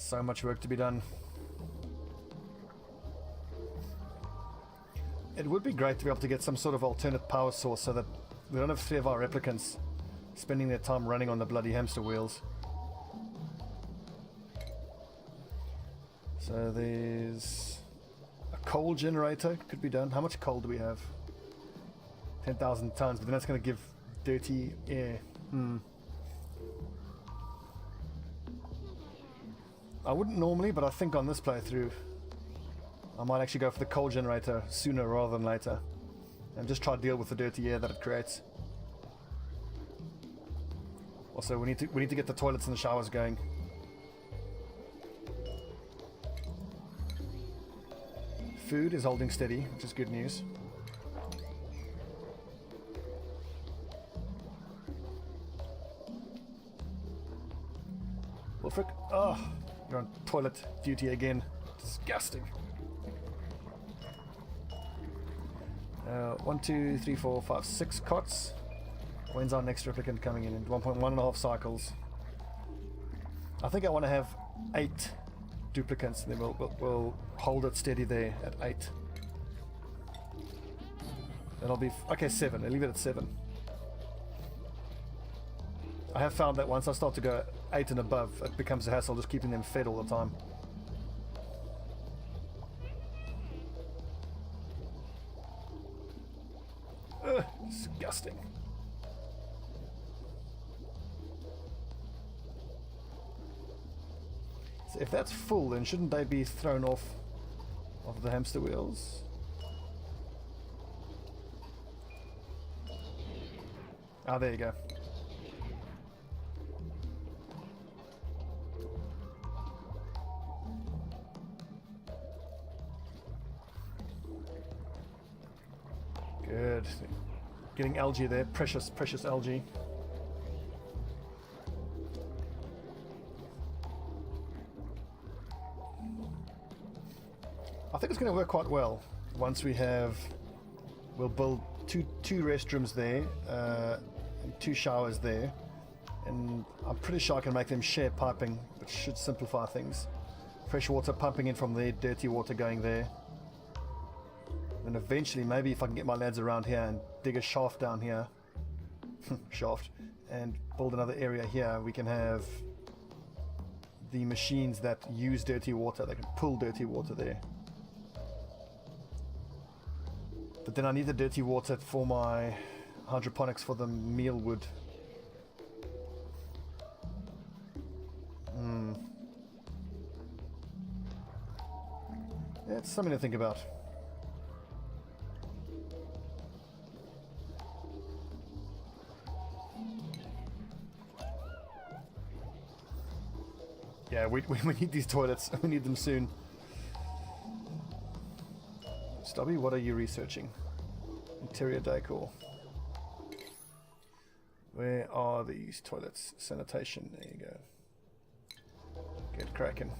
So much work to be done. It would be great to be able to get some sort of alternate power source so that we don't have 3 of our replicants spending their time running on the bloody hamster wheels. So there's a coal generator could be done. How much coal do we have? 10,000 tons, but then that's going to give dirty air. I wouldn't normally, but I think on this playthrough I might actually go for the coal generator sooner rather than later and just try to deal with the dirty air that it creates. Also, we need to get the toilets and the showers going. Food is holding steady, which is good news. Well, frick. Oh, you're on toilet duty again. Disgusting. 1, 2, 3, 4, 5, 6 cots. When's our next replicant coming in? 1.5 cycles. I think I want to have 8 duplicants, and then we'll hold it steady there at 8. That'll be okay. 7. I'll leave it at 7. I have found that once I start to go 8 and above, it becomes a hassle just keeping them fed all the time. Ugh, disgusting. So if that's full, then shouldn't they be thrown off of the hamster wheels? Ah, there you go. Good. Getting algae there. Precious, precious algae. I think it's going to work quite well once we have... We'll build two restrooms there, and 2 showers there, and I'm pretty sure I can make them share piping, which should simplify things. Fresh water pumping in from there, dirty water going there. And eventually, maybe if I can get my lads around here and dig a shaft down here, shaft, and build another area here, we can have the machines that use dirty water. They can pull dirty water there. But then I need the dirty water for my hydroponics for the mealwood. Yeah, it's something to think about. Yeah, we need these toilets. We need them soon. Stobbie, what are you researching? Interior decor. Where are these toilets? Sanitation. There you go. Get cracking.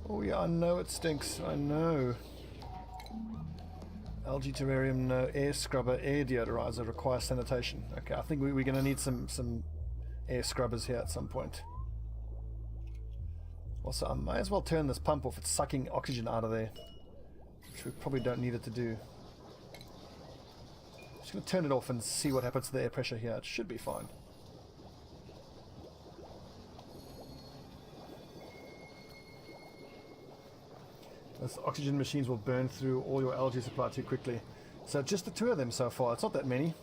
Oh yeah, I know it stinks. I know. Algae terrarium, no. Air scrubber, air deodorizer requires sanitation. Okay, I think we're going to need some air scrubbers here at some point. Also, I might as well turn this pump off. It's sucking oxygen out of there, which we probably don't need it to do. Just going to turn it off and see what happens to the air pressure here. It should be fine. Those oxygen machines will burn through all your algae supply too quickly. So just the 2 of them so far. It's not that many.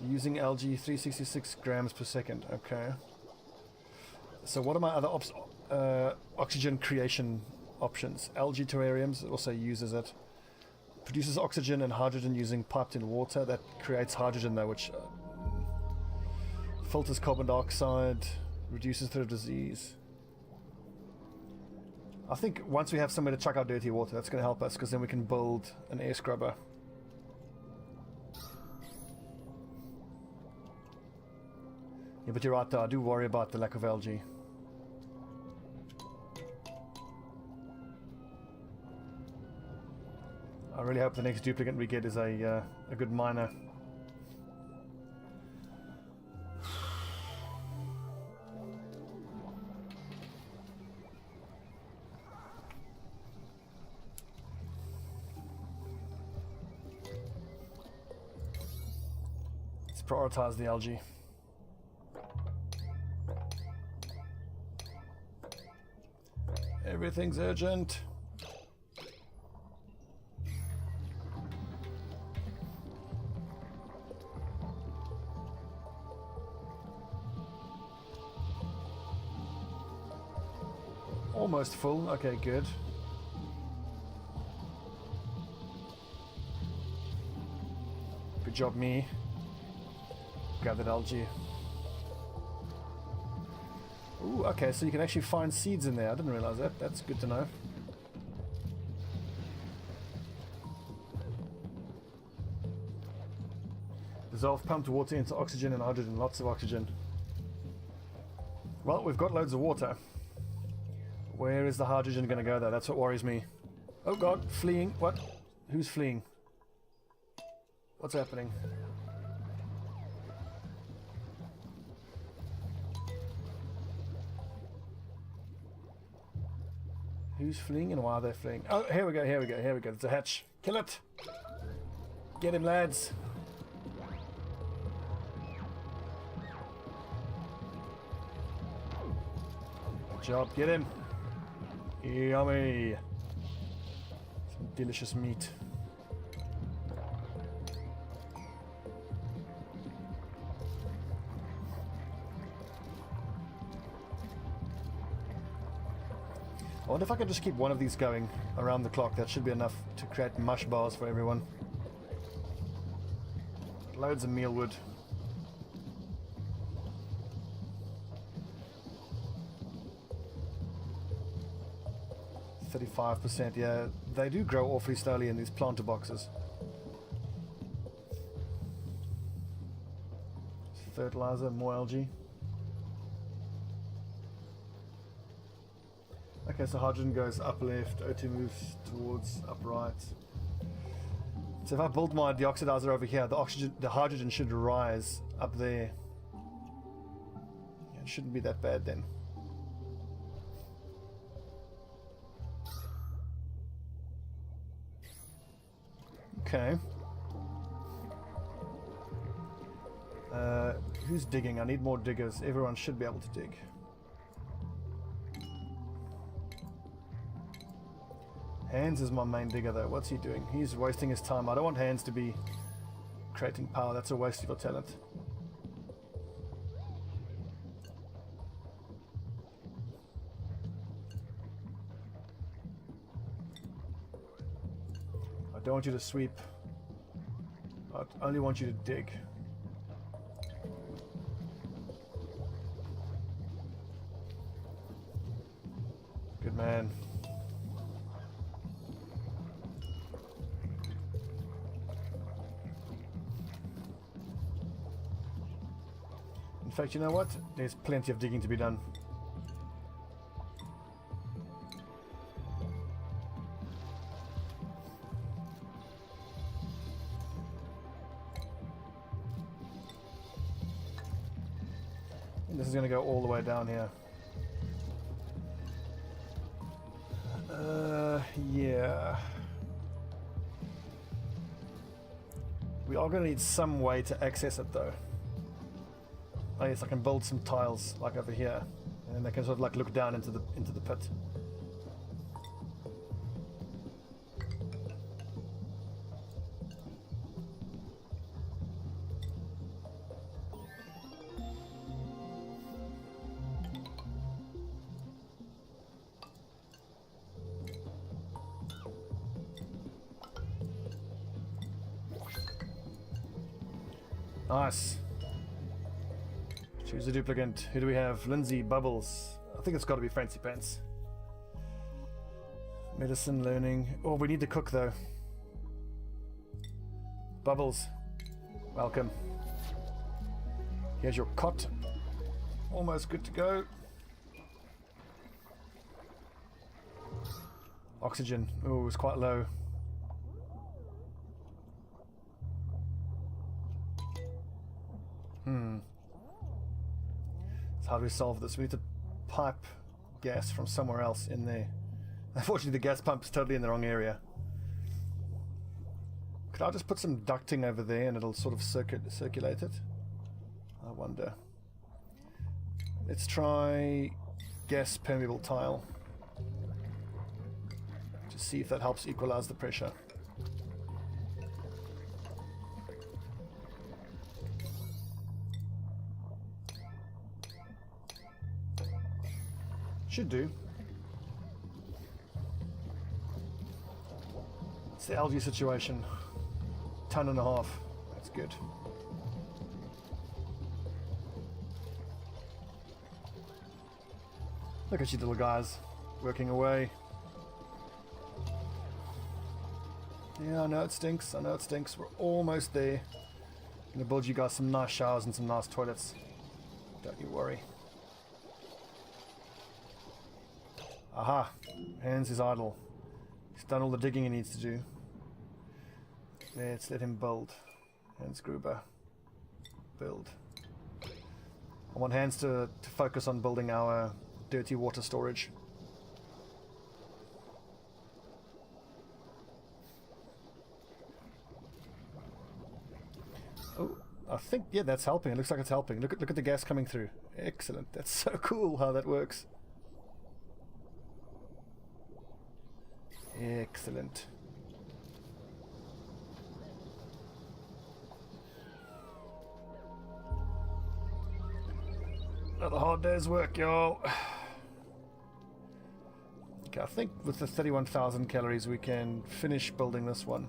Using algae 366 grams per second. Okay. So what are my other oxygen creation options? Algae terrariums, it also uses it. Produces oxygen and hydrogen using piped in water. That creates hydrogen though, which filters carbon dioxide, reduces threat of disease. I think once we have somewhere to chuck our dirty water, that's going to help us, because then we can build an air scrubber. Yeah, but you're right though, I do worry about the lack of algae. I really hope the next duplicant we get is a good miner. Let's prioritize the algae. Everything's urgent. Almost full. Okay, good. Good job, me. Grab that algae. Ooh, okay, so you can actually find seeds in there. I didn't realize that. That's good to know. Dissolve pumped water into oxygen and hydrogen. Lots of oxygen. Well, we've got loads of water. Where is the hydrogen going to go though? That's what worries me. Oh god, fleeing. What? Who's fleeing? What's happening? Who's fleeing and why are they fleeing? Oh, here we go, here we go, here we go. It's a hatch. Kill it! Get him, lads! Good job, get him! Yummy! Some delicious meat. I wonder if I can just keep one of these going around the clock. That should be enough to create mush bars for everyone. Loads of mealwood. 35%, yeah. They do grow awfully slowly in these planter boxes. Fertilizer, more algae. Okay, so hydrogen goes up left, O2 moves towards up right. So if I build my deoxidizer over here, the hydrogen should rise up there. Yeah, it shouldn't be that bad then. Okay. Who's digging? I need more diggers. Everyone should be able to dig. Hans is my main digger though. What's he doing? He's wasting his time. I don't want Hans to be creating power. That's a waste of your talent. I don't want you to sweep. I only want you to dig. Good man. In fact, you know what? There's plenty of digging to be done. And this is going to go all the way down here. Yeah. We are going to need some way to access it though. Oh yes, I can build some tiles like over here, and then they can sort of like look down into the pit. Nice. Choose a duplicant. Who do we have? Lindsay, Bubbles. I think it's got to be Fancy Pants. Medicine, learning. Oh, we need to cook though. Bubbles, welcome. Here's your cot. almost good to go. Oxygen. Oh, it was quite low. So how do we solve this? We need to pipe gas from somewhere else in there. Unfortunately, the gas pump is totally in the wrong area. Could I just put some ducting over there and it'll sort of circulate it? I wonder. Let's try gas permeable tile. To see if that helps equalize the pressure. Should do. It's the algae situation. 1.5 tons. That's good. Look at you little guys working away. Yeah, I know it stinks. I know it stinks. We're almost there. Gonna build you guys some nice showers and some nice toilets. Don't you worry. Aha! Hans is idle. He's done all the digging he needs to do. Let's let him build. Hans Gruber. Build. I want Hans to focus on building our dirty water storage. Oh, I think, yeah, that's helping. It looks like it's helping. Look at the gas coming through. Excellent. That's so cool how that works. Excellent. Another hard day's work, y'all. Okay, I think with the 31,000 calories we can finish building this one.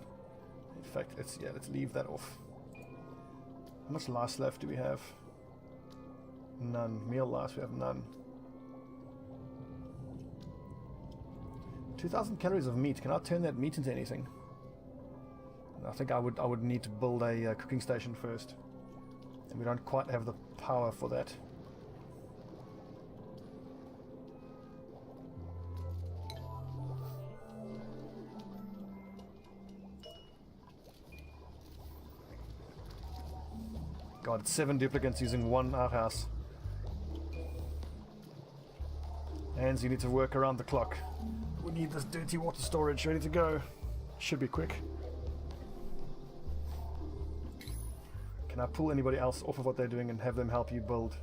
In fact, let's leave that off. How much lice left do we have? None. Meal lice, we have none. 2,000 calories of meat. Can I turn that meat into anything? I think I would need to build a cooking station first, and we don't quite have the power for that. God, it's 7 duplicants using 1 outhouse. Hands, you need to work around the clock. We need this dirty water storage ready to go. Should be quick. Can I pull anybody else off of what they're doing and have them help you build?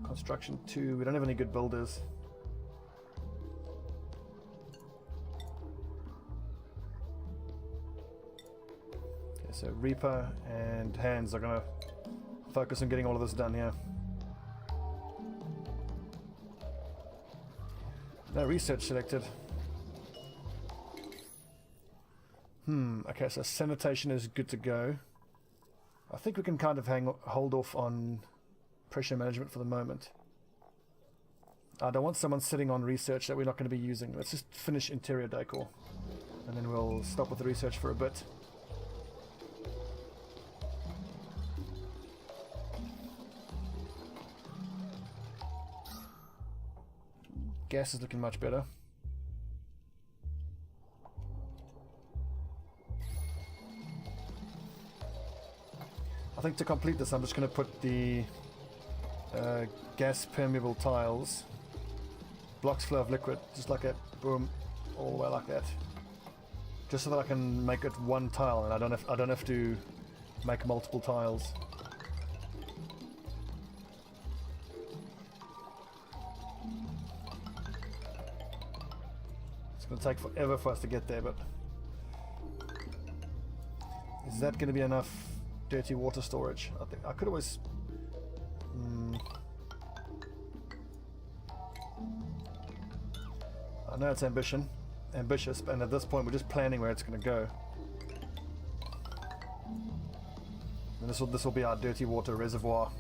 Construction 2. We don't have any good builders. Okay, so Reaper and Hands are going to focus on getting all of this done here. No research selected. Okay, so sanitation is good to go. I think we can kind of hold off on pressure management for the moment. I don't want someone sitting on research that we're not going to be using. Let's just finish interior decor, and then we'll stop with the research for a bit. Gas is looking much better. I think to complete this I'm just going to put the gas permeable tiles, blocks flow of liquid, just like that, boom, all the way like that, just so that I can make it one tile and I don't have to make multiple tiles. It's going to take forever for us to get there, but is that going to be enough dirty water storage? I think I could always I know it's ambitious, and at this point we're just planning where it's going to go. And this will be our dirty water reservoir,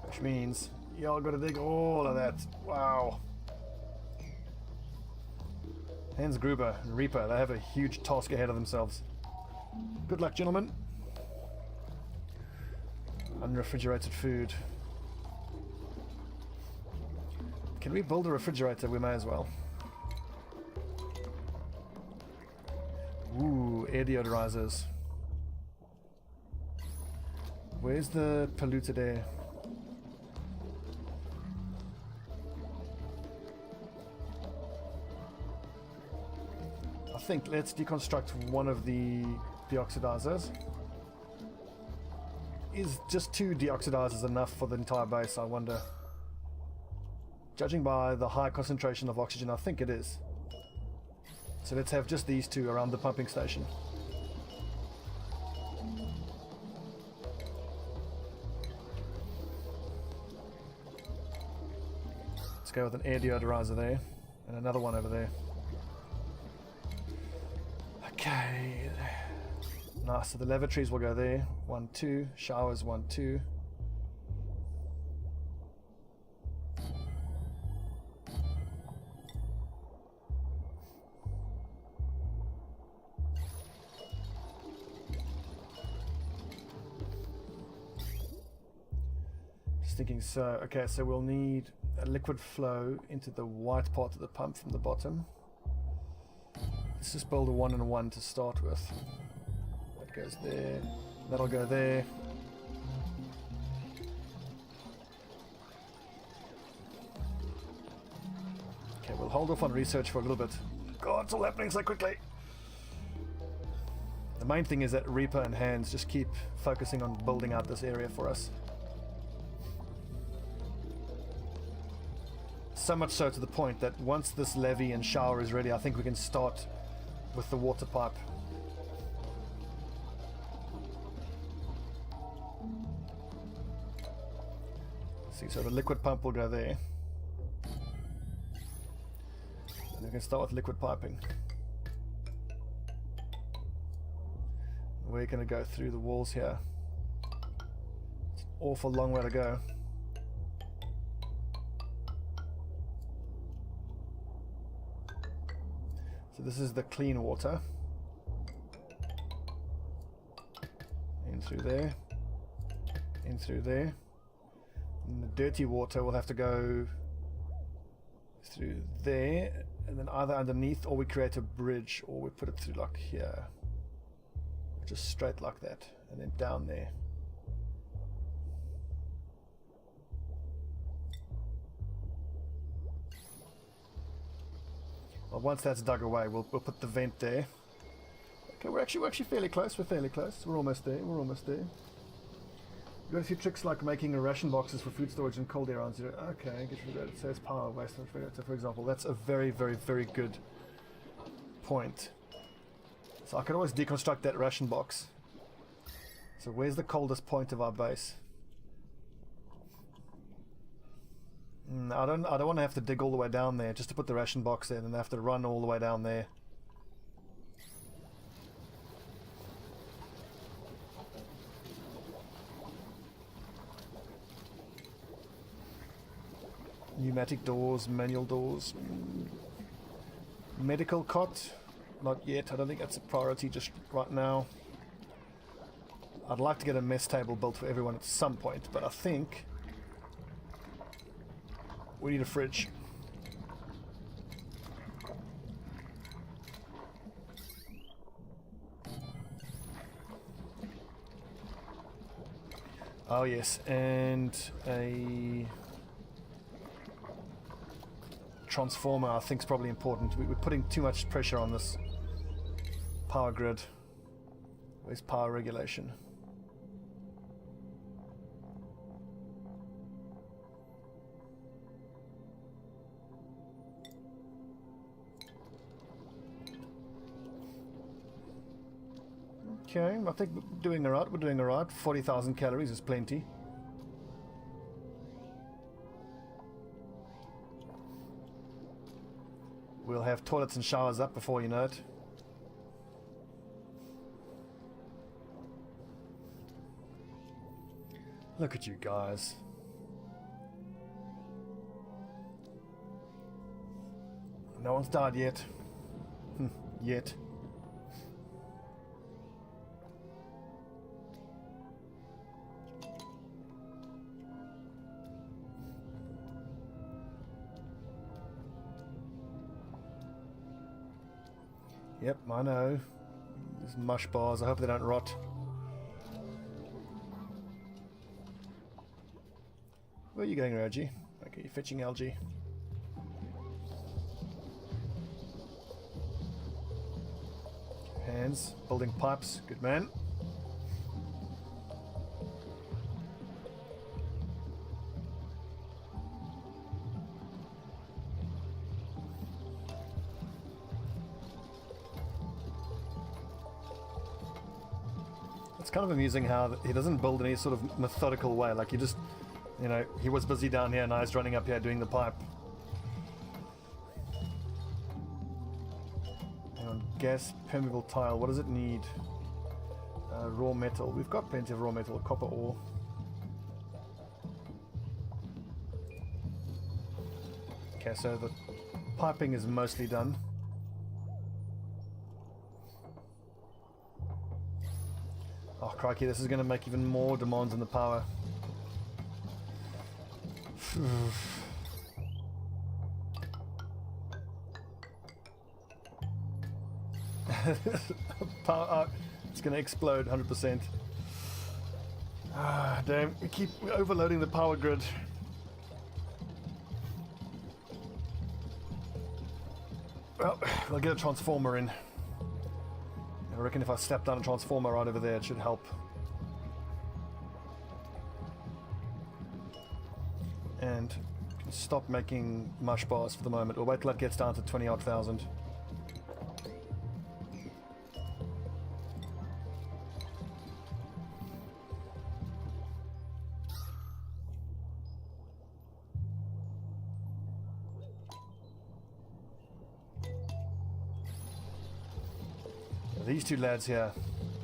which means y'all got to dig all of that. Wow. Hans Gruber and Reaper, they have a huge task ahead of themselves. Good luck, gentlemen. Unrefrigerated food. Can we build a refrigerator? We may as well. Ooh, air deodorizers. Where's the polluted air? I think let's deconstruct one of the deoxidizers. Is just 2 deoxidizers enough for the entire base, I wonder? Judging by the high concentration of oxygen, I think it is. So let's have just these 2 around the pumping station. Let's go with an air deodorizer there, and another one over there. Okay. Nice, so the lavatories will go there. 1, 2. Showers, 1, 2. Just thinking, so, okay, so we'll need a liquid flow into the white part of the pump from the bottom. Let's just build a 1 and 1 to start with. That goes there. That'll go there. Okay, we'll hold off on research for a little bit. God, it's all happening so quickly. The main thing is that Reaper and Hands just keep focusing on building out this area for us. So much so to the point that once this levee and shower is ready, I think we can start with the water pipe. See, so the liquid pump will go there. And we can start with liquid piping. We're going to go through the walls here. It's an awful long way to go. So this is the clean water. In through there. In through there. And the dirty water will have to go through there, and then either underneath, or we create a bridge, or we put it through like here. Just straight like that, and then down there. Well, once that's dug away, we'll put the vent there. Okay, we're actually fairly close. We're fairly close. We're almost there. We're almost there. We've got a few tricks like making ration boxes for food storage and cold air on 0. Okay, get rid of it. It says power waste. So for example, that's a very, very, very good point. So I can always deconstruct that ration box. So where's the coldest point of our base? I don't want to have to dig all the way down there just to put the ration box in, and have to run all the way down there. Pneumatic doors, manual doors. Medical cot, not yet. I don't think that's a priority just right now. I'd like to get a mess table built for everyone at some point, but I think we need a fridge. Oh yes, and a transformer I think is probably important. We're putting too much pressure on this power grid. Where's power regulation? Okay, I think we're doing alright. We're doing alright. 40,000 calories is plenty. We'll have toilets and showers up before you know it. Look at you guys. No one's died yet. Yet. Yep, I know. These mush bars, I hope they don't rot. Where are you going, Rogie? Okay, you're fetching algae. Hands, building pipes, good man. It's kind of amusing how he doesn't build in any sort of methodical way, like he just, you know, he was busy down here, now he's running up here doing the pipe. Hang on, gas, permeable tile, what does it need? Raw metal, we've got plenty of raw metal, copper ore. Okay, so the piping is mostly done. Oh crikey, this is going to make even more demands on the power. Power, it's going to explode 100%. Ah, damn, we keep overloading the power grid. Well, we'll get a transformer in. I reckon if I step down a transformer right over there, it should help. And can stop making mush bars for the moment. We'll wait till that gets down to 20-odd thousand. These two lads here,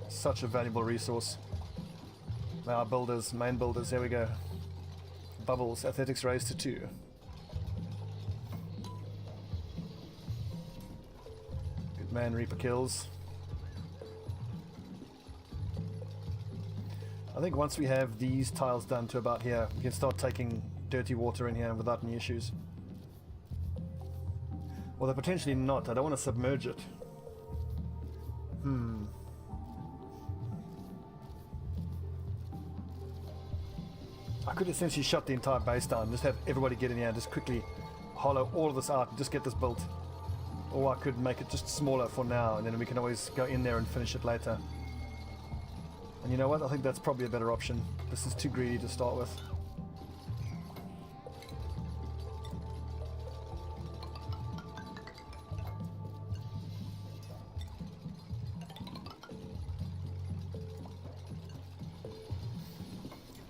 such a valuable resource. They are builders, main builders, here we go. Bubbles, athletics raised to 2. Good man, Reaper kills. I think once we have these tiles done to about here, we can start taking dirty water in here without any issues. Although potentially not, I don't want to submerge it. I could essentially shut the entire base down, just have everybody get in here and just quickly hollow all of this out and just get this built. Or I could make it just smaller for now and then we can always go in there and finish it later. And you know what? I think that's probably a better option. This is too greedy to start with.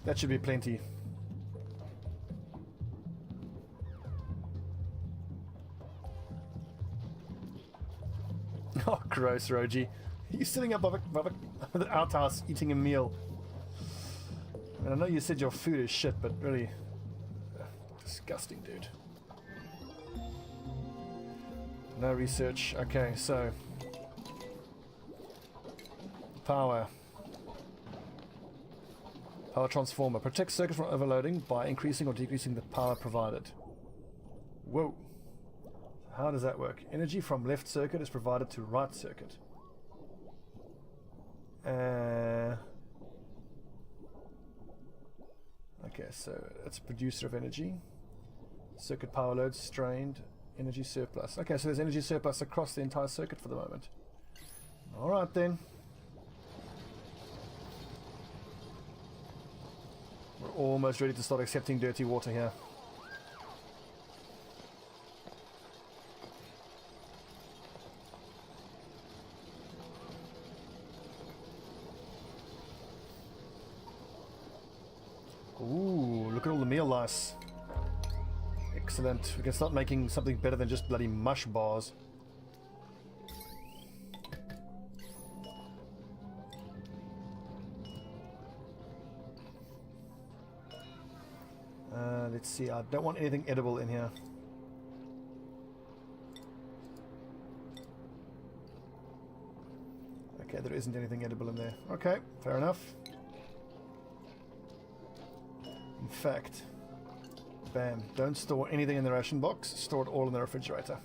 That should be plenty. Oh, gross, Rogie. You're sitting up above the outhouse eating a meal. I mean, I know you said your food is shit, but really... disgusting, dude. No research. Okay, so... power. Power transformer. Protects circuit from overloading by increasing or decreasing the power provided. Whoa. How does that work? Energy from left circuit is provided to right circuit. Okay, so it's a producer of energy. Circuit power load strained. Energy surplus. Okay, so there's energy surplus across the entire circuit for the moment. Alright then. We're almost ready to start accepting dirty water here. Ooh, look at all the meal lice. Excellent. We can start making something better than just bloody mush bars. Let's see, I don't want anything edible in here. Okay, there isn't anything edible in there. Okay, fair enough. In fact, bam, don't store anything in the ration box, store it all in the refrigerator.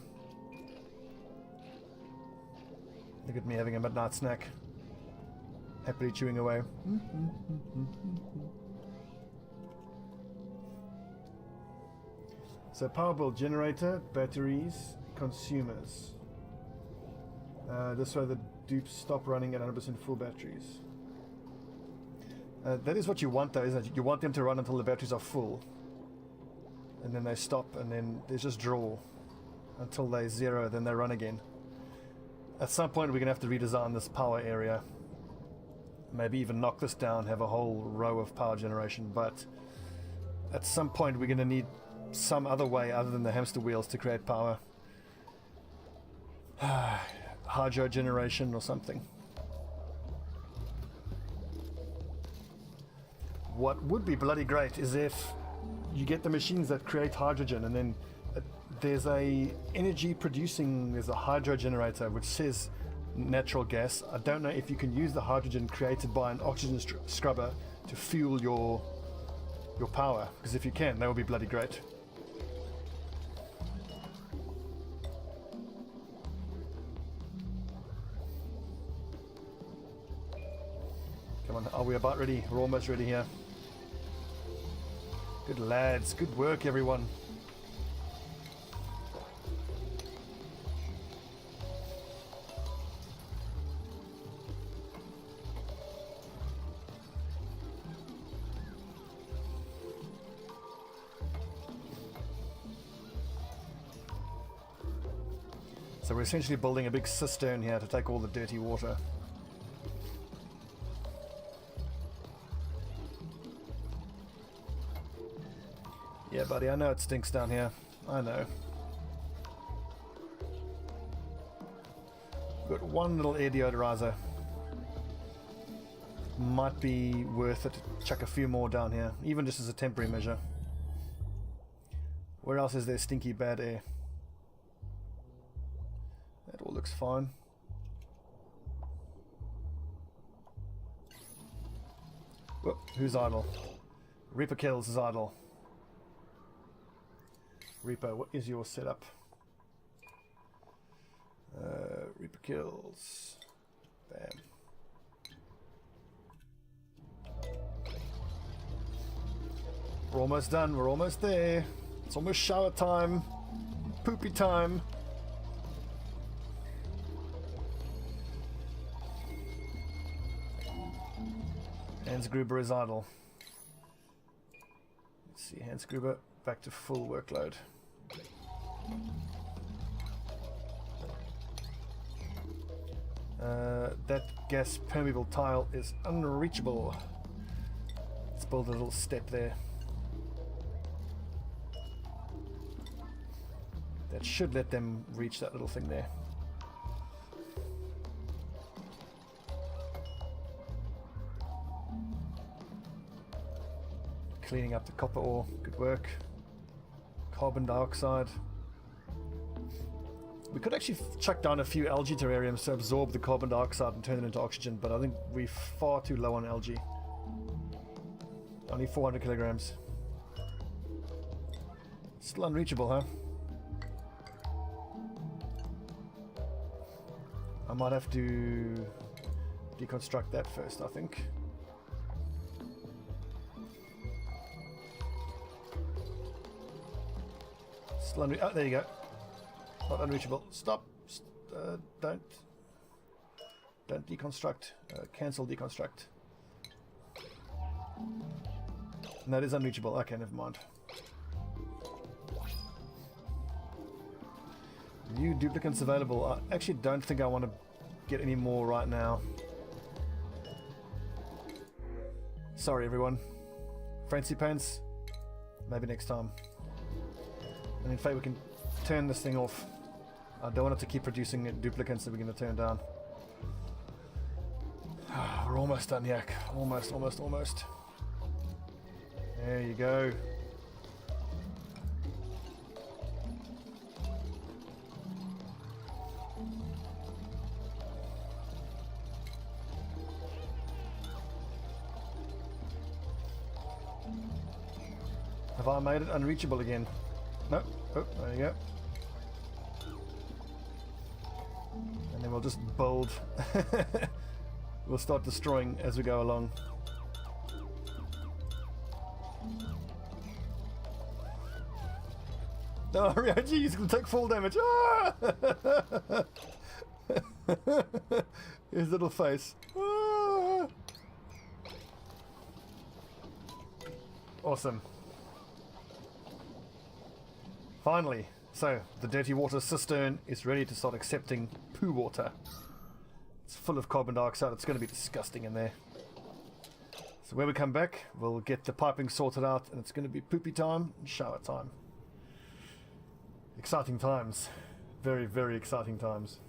Look at me having a midnight snack. Happily chewing away. So power bill generator, batteries, consumers. This way the dupes stop running at 100% full batteries. That is what you want though, isn't it? You want them to run until the batteries are full. And then they stop, and then they just draw until they're zero, then they run again. At some point we're going to have to redesign this power area. Maybe even knock this down, have a whole row of power generation, but at some point we're going to need some other way other than the hamster wheels to create power. Hydro generation or something. What would be bloody great is if you get the machines that create hydrogen, and then there's a energy producing, there's a hydro generator which says natural gas. I don't know if you can use the hydrogen created by an oxygen scrubber to fuel your power, because if you can, that would be bloody great. Come on, are we about ready? We're almost ready here. Good lads, good work everyone. So we're essentially building a big cistern here to take all the dirty water. Yeah, buddy, I know it stinks down here. I know. Got one little air deodorizer. Might be worth it to chuck a few more down here, even just as a temporary measure. Where else is there stinky bad air? That all looks fine. Whoop, who's idle? Reaper Kills is idle. Reaper, what is your setup? Reaper Kills. Bam. We're almost done, we're almost there. It's almost shower time. Poopy time. Hans Gruber is idle. Let's see, Hans Gruber back to full workload. That gas permeable tile is unreachable. Let's build a little step there. That should let them reach that little thing there. Cleaning up the copper ore, good work. Carbon dioxide. We could actually chuck down a few algae terrariums to absorb the carbon dioxide and turn it into oxygen, but I think we're far too low on algae. Only 400 kilograms. Still unreachable, huh? I might have to deconstruct that first, I think. Still oh, there you go. Not unreachable. Stop. Don't deconstruct. Cancel deconstruct. And that is unreachable. Okay, never mind. New duplicants available. I actually don't think I want to get any more right now. Sorry everyone. Fancy pants? Maybe next time. And in fact we can turn this thing off. I don't want it to keep producing duplicants that we're going to turn down. We're almost done here. Almost. There you go. Have I made it unreachable again? No. Oh, there you go. And then we'll just build. We'll start destroying as we go along. Oh, Ryoji, he's going to take full damage. Ah! His little face. Ah! Awesome. Finally. So, the dirty water cistern is ready to start accepting poo water. It's full of carbon dioxide. It's going to be disgusting in there. So when we come back, we'll get the piping sorted out, and it's going to be poopy time and shower time. Exciting times. Very, very exciting times.